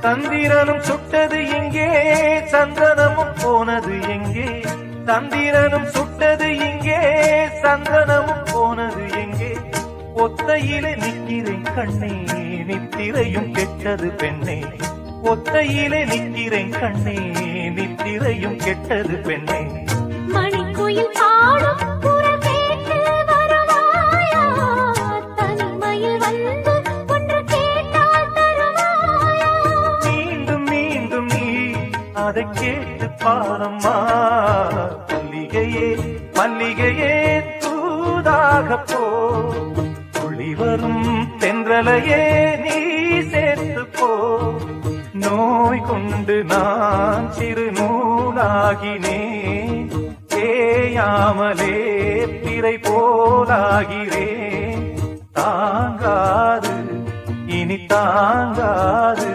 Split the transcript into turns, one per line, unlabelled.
சந்திரனும் சுட்டது எங்கே, சந்தனமும் போனது எங்கே? சந்திரனும் சுட்டது இங்கே, சந்தனமும் போனது எங்கே? ஒத்தையிலே நிற்கிறேன் கண்ணே, நித்திரையும் கெட்டது பெண்ணே. ஒத்தையிலே நிற்கிறேன் கண்ணே, நித்திரையும் கெட்டது பெண்ணே.
மணிக்குயில் பாடும் குரல் கேட்டு வருவாயா? தனிமையில் வந்து ஒன்று கேட்டால் தருவாயா?
மீண்டும் மீண்டும் நீ அதை கேட்டு பாரம்மா. மல்லிகையே மல்லிகையே தூதாக போ, துளி வரும் தென்றலையே நீ சேர்த்து போ. நோய் கொண்டு நான் சிறு நூலாகினேன், தேயாமலே பிறை போலாகிறேன். தாங்காது இனி தாங்காது.